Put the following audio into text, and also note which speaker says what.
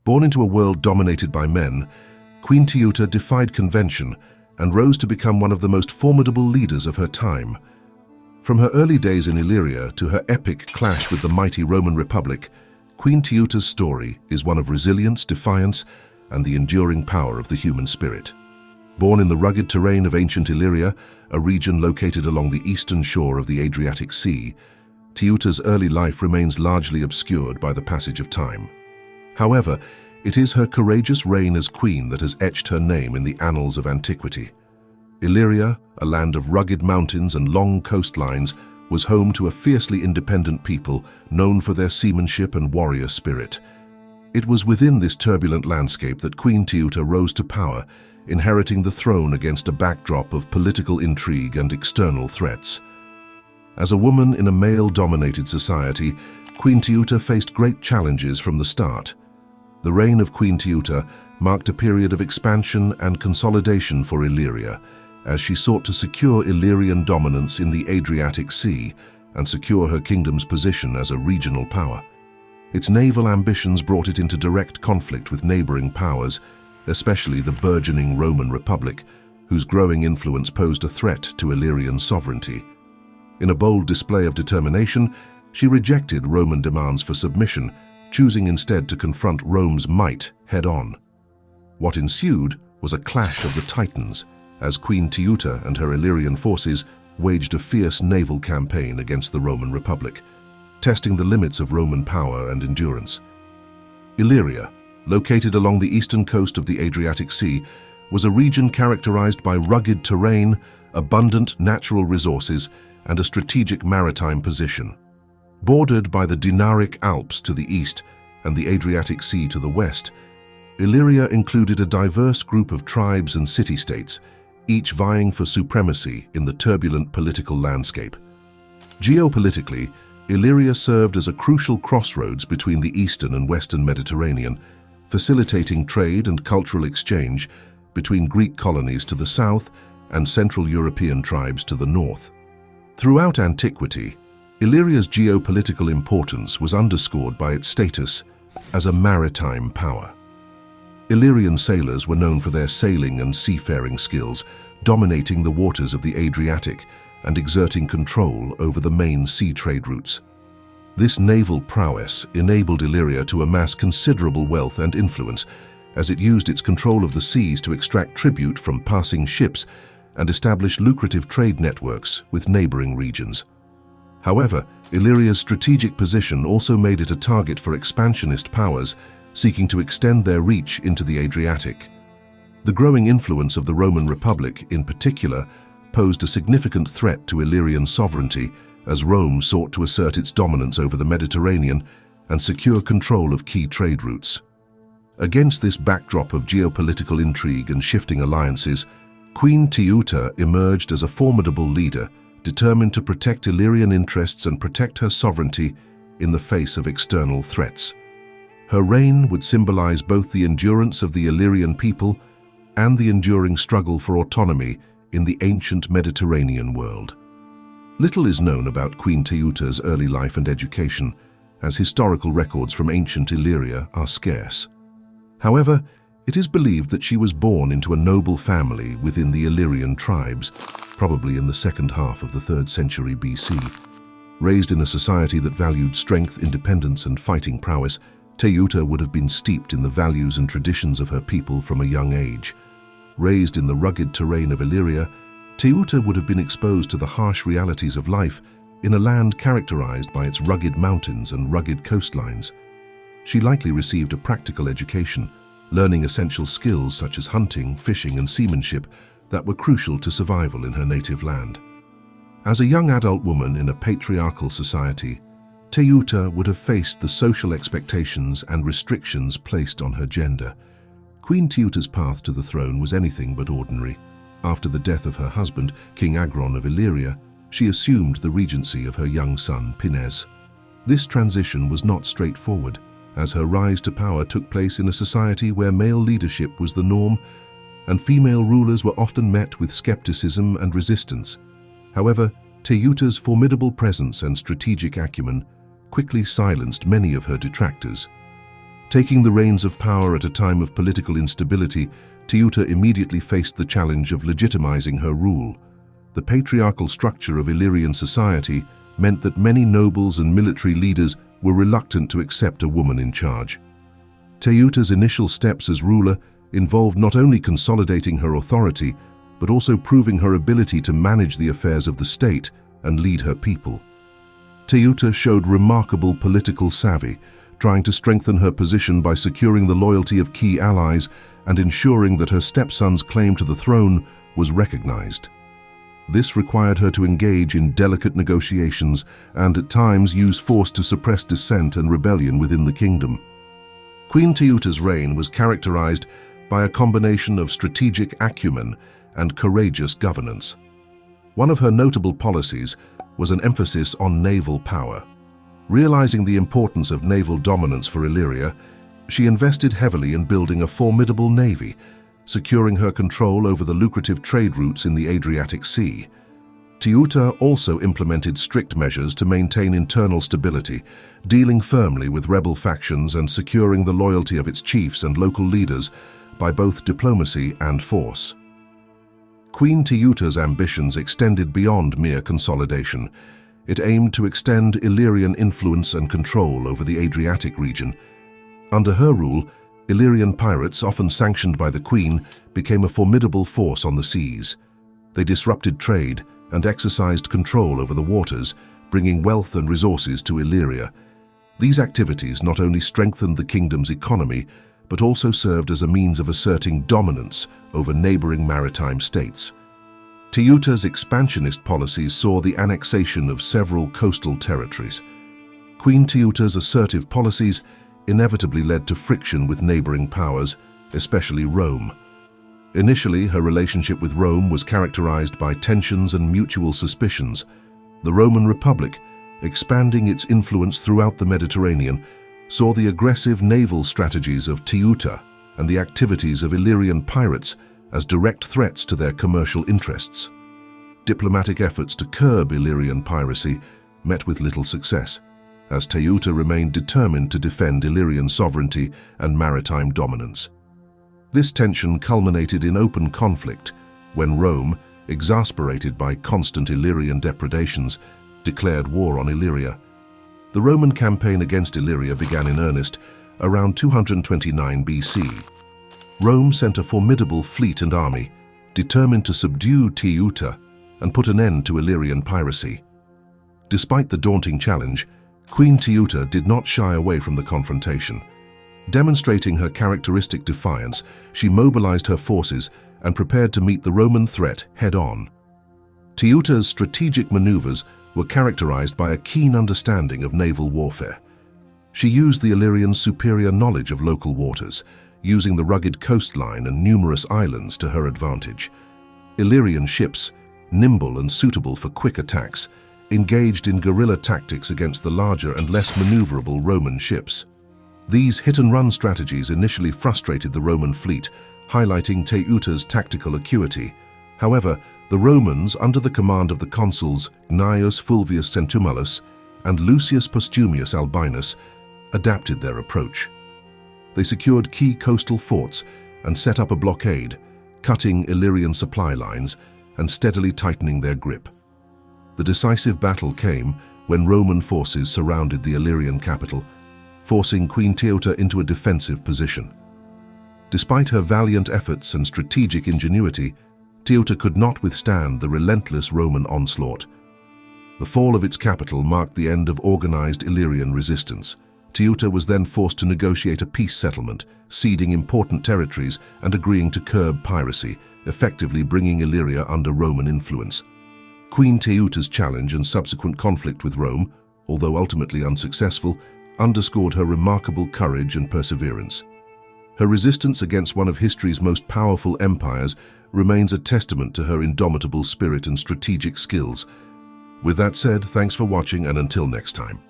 Speaker 1: Born into a world dominated by men, Queen Teuta defied convention and rose to become one of the most formidable leaders of her time. From her early days in Illyria to her epic clash with the mighty Roman Republic, Queen Teuta's story is one of resilience, defiance, and the enduring power of the human spirit. Born in the rugged terrain of ancient Illyria, a region located along the eastern shore of the Adriatic Sea, Teuta's early life remains largely obscured by the passage of time. However, it is her courageous reign as queen that has etched her name in the annals of antiquity. Illyria, a land of rugged mountains and long coastlines, was home to a fiercely independent people known for their seamanship and warrior spirit. It was within this turbulent landscape that Queen Teuta rose to power, inheriting the throne against a backdrop of political intrigue and external threats. As a woman in a male-dominated society, Queen Teuta faced great challenges from the start. The reign of Queen Teuta marked a period of expansion and consolidation for Illyria, as she sought to secure Illyrian dominance in the Adriatic Sea and secure her kingdom's position as a regional power. Its naval ambitions brought it into direct conflict with neighboring powers, especially the burgeoning Roman Republic, whose growing influence posed a threat to Illyrian sovereignty. In a bold display of determination, she rejected Roman demands for submission, choosing instead to confront Rome's might head-on. What ensued was a clash of the Titans, as Queen Teuta and her Illyrian forces waged a fierce naval campaign against the Roman Republic, testing the limits of Roman power and endurance. Illyria, located along the eastern coast of the Adriatic Sea, was a region characterized by rugged terrain, abundant natural resources, and a strategic maritime position. Bordered by the Dinaric Alps to the east and the Adriatic Sea to the west, Illyria included a diverse group of tribes and city-states, each vying for supremacy in the turbulent political landscape. Geopolitically, Illyria served as a crucial crossroads between the eastern and western Mediterranean, facilitating trade and cultural exchange between Greek colonies to the south and Central European tribes to the north. Throughout antiquity, Illyria's geopolitical importance was underscored by its status as a maritime power. Illyrian sailors were known for their sailing and seafaring skills, dominating the waters of the Adriatic and exerting control over the main sea trade routes. This naval prowess enabled Illyria to amass considerable wealth and influence, as it used its control of the seas to extract tribute from passing ships and establish lucrative trade networks with neighboring regions. However, Illyria's strategic position also made it a target for expansionist powers seeking to extend their reach into the Adriatic. The growing influence of the Roman Republic, in particular, posed a significant threat to Illyrian sovereignty as Rome sought to assert its dominance over the Mediterranean and secure control of key trade routes. Against this backdrop of geopolitical intrigue and shifting alliances, Queen Teuta emerged as a formidable leader, determined to protect Illyrian interests and protect her sovereignty in the face of external threats. Her reign would symbolize both the endurance of the Illyrian people and the enduring struggle for autonomy in the ancient Mediterranean world. Little is known about Queen Teuta's early life and education, as historical records from ancient Illyria are scarce. However, it is believed that she was born into a noble family within the Illyrian tribes, probably in the second half of the 3rd century BC. Raised in a society that valued strength, independence, and fighting prowess, Teuta would have been steeped in the values and traditions of her people from a young age. Raised in the rugged terrain of Illyria, Teuta would have been exposed to the harsh realities of life in a land characterized by its rugged mountains and rugged coastlines. She likely received a practical education, learning essential skills such as hunting, fishing, and seamanship that were crucial to survival in her native land. As a young adult woman in a patriarchal society, Teuta would have faced the social expectations and restrictions placed on her gender. Queen Teuta's path to the throne was anything but ordinary. After the death of her husband, King Agron of Illyria, she assumed the regency of her young son, Pinnes. This transition was not straightforward, as her rise to power took place in a society where male leadership was the norm, and female rulers were often met with skepticism and resistance. However, Teuta's formidable presence and strategic acumen quickly silenced many of her detractors. Taking the reins of power at a time of political instability, Teuta immediately faced the challenge of legitimizing her rule. The patriarchal structure of Illyrian society meant that many nobles and military leaders were reluctant to accept a woman in charge. Teuta's initial steps as ruler involved not only consolidating her authority, but also proving her ability to manage the affairs of the state and lead her people. Teuta showed remarkable political savvy, trying to strengthen her position by securing the loyalty of key allies and ensuring that her stepson's claim to the throne was recognized. This required her to engage in delicate negotiations and at times use force to suppress dissent and rebellion within the kingdom. Queen Teuta's reign was characterized by a combination of strategic acumen and courageous governance. One of her notable policies was an emphasis on naval power. Realizing the importance of naval dominance for Illyria, she invested heavily in building a formidable navy, securing her control over the lucrative trade routes in the Adriatic Sea. Teuta also implemented strict measures to maintain internal stability, dealing firmly with rebel factions and securing the loyalty of its chiefs and local leaders by both diplomacy and force. Queen Teuta's ambitions extended beyond mere consolidation. It aimed to extend Illyrian influence and control over the Adriatic region. Under her rule, Illyrian pirates, often sanctioned by the Queen, became a formidable force on the seas. They disrupted trade and exercised control over the waters, bringing wealth and resources to Illyria. These activities not only strengthened the kingdom's economy, but also served as a means of asserting dominance over neighboring maritime states. Teuta's expansionist policies saw the annexation of several coastal territories. Queen Teuta's assertive policies inevitably led to friction with neighboring powers, especially Rome. Initially, her relationship with Rome was characterized by tensions and mutual suspicions. The Roman Republic, expanding its influence throughout the Mediterranean, saw the aggressive naval strategies of Teuta and the activities of Illyrian pirates as direct threats to their commercial interests. Diplomatic efforts to curb Illyrian piracy met with little success, as Teuta remained determined to defend Illyrian sovereignty and maritime dominance. This tension culminated in open conflict when Rome, exasperated by constant Illyrian depredations, declared war on Illyria. The Roman campaign against Illyria began in earnest around 229 BC. Rome sent a formidable fleet and army, determined to subdue Teuta and put an end to Illyrian piracy. Despite the daunting challenge, Queen Teuta did not shy away from the confrontation. Demonstrating her characteristic defiance, she mobilized her forces and prepared to meet the Roman threat head-on. Teuta's strategic maneuvers were characterized by a keen understanding of naval warfare. She used the Illyrians' superior knowledge of local waters, using the rugged coastline and numerous islands to her advantage. Illyrian ships, nimble and suitable for quick attacks, engaged in guerrilla tactics against the larger and less maneuverable Roman ships. These hit-and-run strategies initially frustrated the Roman fleet, highlighting Teuta's tactical acuity. However, the Romans, under the command of the consuls Gnaeus Fulvius Centumalus and Lucius Postumius Albinus, adapted their approach. They secured key coastal forts and set up a blockade, cutting Illyrian supply lines and steadily tightening their grip. The decisive battle came when Roman forces surrounded the Illyrian capital, forcing Queen Teuta into a defensive position. Despite her valiant efforts and strategic ingenuity, Teuta could not withstand the relentless Roman onslaught. The fall of its capital marked the end of organized Illyrian resistance. Teuta was then forced to negotiate a peace settlement, ceding important territories and agreeing to curb piracy, effectively bringing Illyria under Roman influence. Queen Teuta's challenge and subsequent conflict with Rome, although ultimately unsuccessful, underscored her remarkable courage and perseverance. Her resistance against one of history's most powerful empires remains a testament to her indomitable spirit and strategic skills. With that said, thanks for watching, and until next time.